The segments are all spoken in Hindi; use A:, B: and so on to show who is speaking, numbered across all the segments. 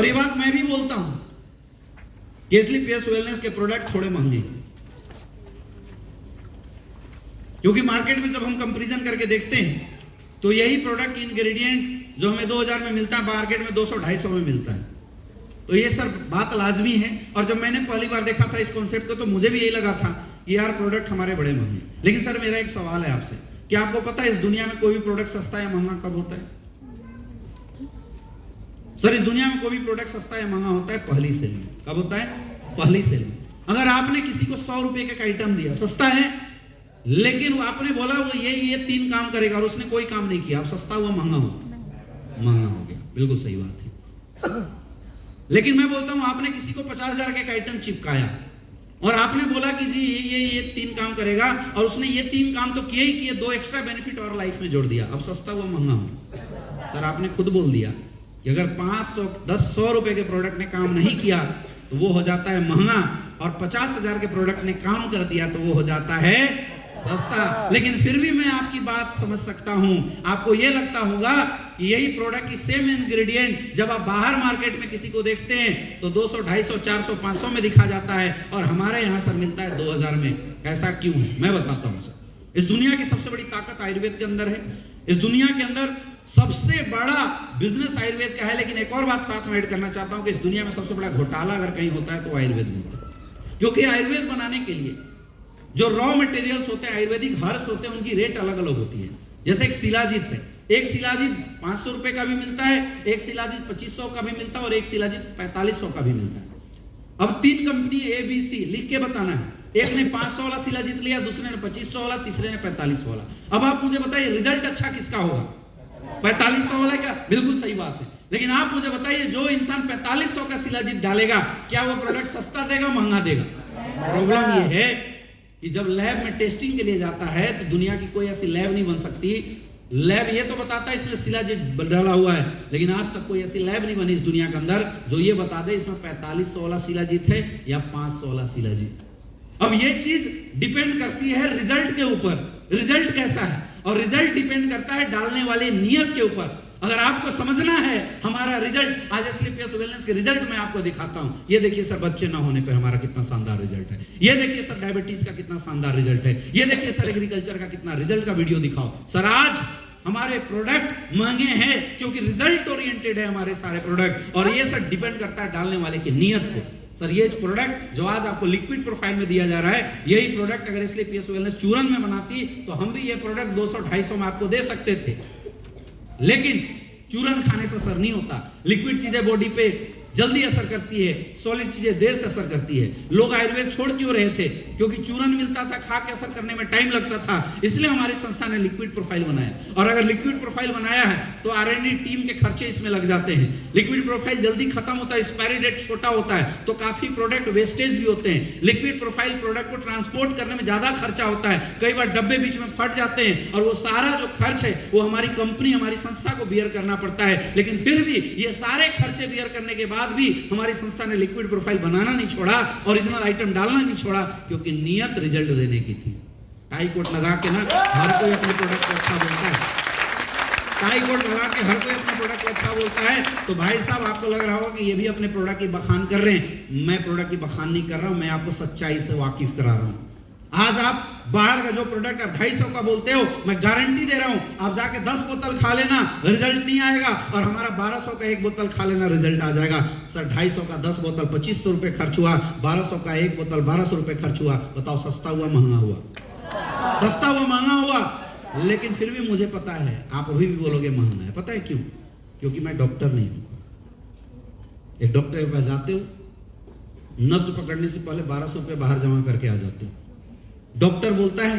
A: और ये बात मैं भी बोलता हूं कि इसलिए पीएस वेलनेस के प्रोडक्ट थोड़े महंगे हैं, क्योंकि मार्केट में जब हम कंपैरिजन करके देखते हैं तो यही प्रोडक्ट इंग्रेडिएंट जो हमें 2000 में मिलता है मार्केट में 200-250 में मिलता है। तो ये सर बात लाजमी है। और जब मैंने पहली बार देखा था इस कॉन्सेप्ट को तो मुझे भी यही लगा था कि यार प्रोडक्ट हमारे बड़े महंगे। लेकिन सर मेरा एक सवाल है आपसे, क्या आपको पता है इस दुनिया में कोई भी प्रोडक्ट सस्ता या महंगा कब होता है? सर इस दुनिया में कोई भी प्रोडक्ट सस्ता या महंगा होता है पहली सेल में। कब होता है? पहली सेल में। अगर आपने किसी को 100 रुपए का आइटम दिया, सस्ता है, लेकिन आपने बोला वो ये 3 काम करेगा और उसने कोई काम नहीं किया, अब सस्ता हुआ महंगा हो? महंगा हो गया। बिल्कुल सही बात है। लेकिन मैं बोलता हूं आपने किसी को 50,000 का आइटम चिपकाया और आपने बोला कि जी ये 3 काम करेगा और उसने ये 3 काम तो किए ही किए, 2 एक्स्ट्रा बेनिफिट और लाइफ में जोड़ दिया, अब सस्ता हुआ महंगा हो? सर आपने खुद बोल दिया कि अगर 500-100 रुपए के प्रोडक्ट ने काम नहीं किया तो वो हो जाता है महंगा, और 50,000 के प्रोडक्ट ने काम कर दिया तो वो हो जाता है सस्ता। लेकिन फिर भी मैं आपकी बात समझ सकता हूं, आपको यह लगता होगा कि यही प्रोडक्ट की सेम इंग्रेडिएंट जब आप बाहर मार्केट में किसी को देखते हैं तो 200, 250, 400, 500 में दिखा जाता है और हमारे यहां सर मिलता है 2000 में। ऐसा क्यों है? मैं बताता हूं सर। इस दुनिया की सबसे बड़ी ताकत आयुर्वेद के अंदर है। इस दुनिया के अंदर सबसे बड़ा बिजनेस आयुर्वेद का है। लेकिन एक और बात साथ में ऐड करना चाहता हूं कि इस दुनिया में सबसे बड़ा घोटाला अगर कहीं होता है तो आयुर्वेद में होता है। क्योंकि आयुर्वेद बनाने के लिए जो रॉ मटेरियल्स होते हैं, आयुर्वेदिक हर्ब्स होते हैं, उनकी रेट अलग अलग होती है। जैसे एक शिलाजीत है, एक शिलाजीत 500 रुपए का भी मिलता है, एक शिलाजीत 2500 का भी मिलता है और एक शिलाजीत 4500 का भी मिलता है। अब 3 कंपनी ABC लिख के बताना है, एक ने 500 वाला शिलाजीत लिया, दूसरे ने 2500 वाला, तीसरे ने 4500 वाला। अब आप मुझे बताइए रिजल्ट अच्छा किसका होगा? 4500 वाला का? बिल्कुल सही बात है। लेकिन आप मुझे बताइए जो इंसान 4500 का शिलाजीत डालेगा क्या वो प्रोडक्ट सस्ता देगा महंगा देगा? प्रॉब्लम ये है कि जब लैब में टेस्टिंग के लिए जाता है तो दुनिया की कोई ऐसी लैब नहीं बन सकती। लैब ये तो बताता है इसमें शिलाजीत डाला हुआ है, लेकिन आज तक कोई ऐसी लैब नहीं बनी इस दुनिया के अंदर जो ये बता दे इसमें 4500 वाला शिलाजीत है या 500 वाला शिलाजीत। अब ये चीज डिपेंड करती है रिजल्ट के ऊपर, रिजल्ट कैसा है, और रिजल्ट डिपेंड करता है डालने वाले नियत के ऊपर। अगर आपको समझना है हमारा रिजल्ट, आज इसलिए पीएस वेलनेस के रिजल्ट मैं आपको दिखाता हूं। ये देखिए सर बच्चे ना होने पर हमारा कितना शानदार रिजल्ट है, ये देखिए सर डायबिटीज का कितना शानदार रिजल्ट है, ये देखिए सर एग्रीकल्चर का कितना रिजल्ट का वीडियो दिखाओ। सर आज हमारे प्रोडक्ट महंगे हैं क्योंकि रिजल्ट ओरिएंटेड है हमारे सारे प्रोडक्ट, और ये सर डिपेंड करता है डालने वाले की नियत पे। सर ये प्रोडक्ट जो आज आपको लिक्विड प्रोफाइल में दिया जा रहा है, यही प्रोडक्ट अगर इसलिए पीएस वेलनेस चूरन में बनाती तो हम भी ये प्रोडक्ट 200-250 में आपको दे सकते थे। लेकिन चूरन खाने से असर नहीं होता। लिक्विड चीजें बॉडी पे जल्दी असर करती है, सॉलिड चीजें देर से असर करती है। लोग आयुर्वेद छोड़ क्यों रहे थे? क्योंकि चूरन मिलता था, खा के असर करने में टाइम लगता था, इसलिए हमारी संस्था ने लिक्विड प्रोफाइल बनाया। और अगर लिक्विड प्रोफाइल बनाया है तो R&D टीम के खर्चे इसमें लग जाते हैं। लिक्विड प्रोफाइल जल्दी खत्म होता है, एक्सपायरी डेट छोटा होता है, तो काफी प्रोडक्ट वेस्टेज भी होते हैं। लिक्विड प्रोफाइल प्रोडक्ट को ट्रांसपोर्ट करने में ज्यादा खर्चा होता है, कई बार डब्बे बीच में फट जाते हैं, और वो सारा जो खर्च है वो हमारी कंपनी, हमारी संस्था को बियर करना पड़ता है। लेकिन फिर भी ये सारे खर्चे बियर करने के बाद भी हमारी संस्था ने लिक्विड प्रोफाइल बनाना नहीं छोड़ा, ओरिजिनल आइटम डालना नहीं छोड़ा, क्योंकि नियत रिजल्ट देने की थी। टाई कोट लगा के ना हर कोई अपने प्रोडक्ट को अच्छा बोलता है, टाई कोट लगा के हर कोई अपने प्रोडक्ट को अच्छा बोलता है। तो भाई साहब आपको लग रहा होगा कि ये भी अपने प्रोडक्ट की बखान कर रहे हैं। मैं प्रोडक्ट की बखान नहीं कर रहा हूं, मैं आपको सच्चाई से वाकिफ करा रहा हूं। आज आप बाहर का जो प्रोडक्ट आप 250 का बोलते हो, मैं गारंटी दे रहा हूं आप जाके 10 बोतल खा लेना रिजल्ट नहीं आएगा, और हमारा 1200 का 1 बोतल खा लेना रिजल्ट आ जाएगा। सर 250 का 10 बोतल 2500 रुपए खर्च हुआ, 1200 का 1 बोतल 1200 रुपए खर्च हुआ। बताओ सस्ता हुआ महंगा हुआ? सस्ता हुआ महंगा हुआ। लेकिन फिर भी मुझे पता है आप अभी भी बोलोगे महंगा है। पता है क्यों? क्योंकि मैं डॉक्टर नहीं हूं। एक डॉक्टर के पास जाते हो, नब्ज पकड़ने से पहले 1200 रुपए बाहर जमा करके आ जाते हो। डॉक्टर बोलता है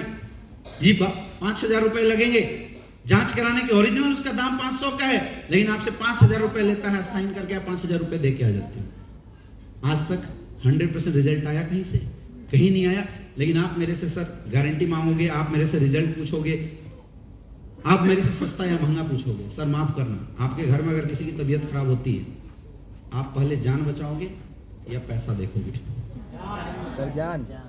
A: जी 5000 रुपए लगेंगे जांच कराने के, ओरिजिनल उसका दाम 500 का है, लेकिन आपसे 5000 रुपए लेता है, साइन करके आप 5000 रुपए दे के आ जाते हैं। आज तक 100% रिजल्ट आया कहीं से? कहीं नहीं आया। लेकिन आप मेरे से सर गारंटी मांगोगे, आप मेरे से रिजल्ट पूछोगे, आप मेरे से सस्ता या महंगा पूछोगे। सर माफ करना, आपके घर में अगर किसी की तबीयत खराब होती है, आप पहले जान बचाओगे या पैसा देखोगे?
B: सर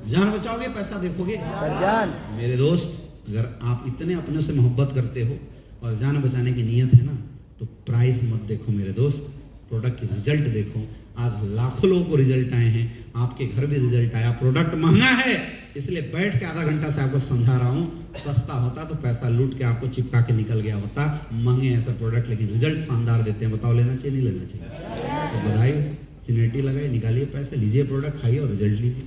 B: जान
A: बचाओगे, पैसा देखोगे?
B: सर जान।
A: मेरे दोस्त, अगर आप इतने अपने से मोहब्बत करते हो और जान बचाने की नीयत है ना, तो प्राइस मत देखो मेरे दोस्त, प्रोडक्ट की रिजल्ट देखो। आज लाखों लोगों को रिजल्ट आए हैं, आपके घर भी रिजल्ट आया। प्रोडक्ट महंगा है, इसलिए बैठ के आधा घंटा से आपको समझा रहा हूँ। सस्ता होता तो पैसा लूट के आपको चिपका के निकल गया होता। महंगे ऐसे प्रोडक्ट लेकिन रिजल्ट शानदार देते हैं। बताओ लेना चाहिए नहीं लेना चाहिए? तो बधाई, सिनेटी लगाइए, निकालिए पैसे, लीजिए प्रोडक्ट, खाइए और रिजल्ट लीजिए।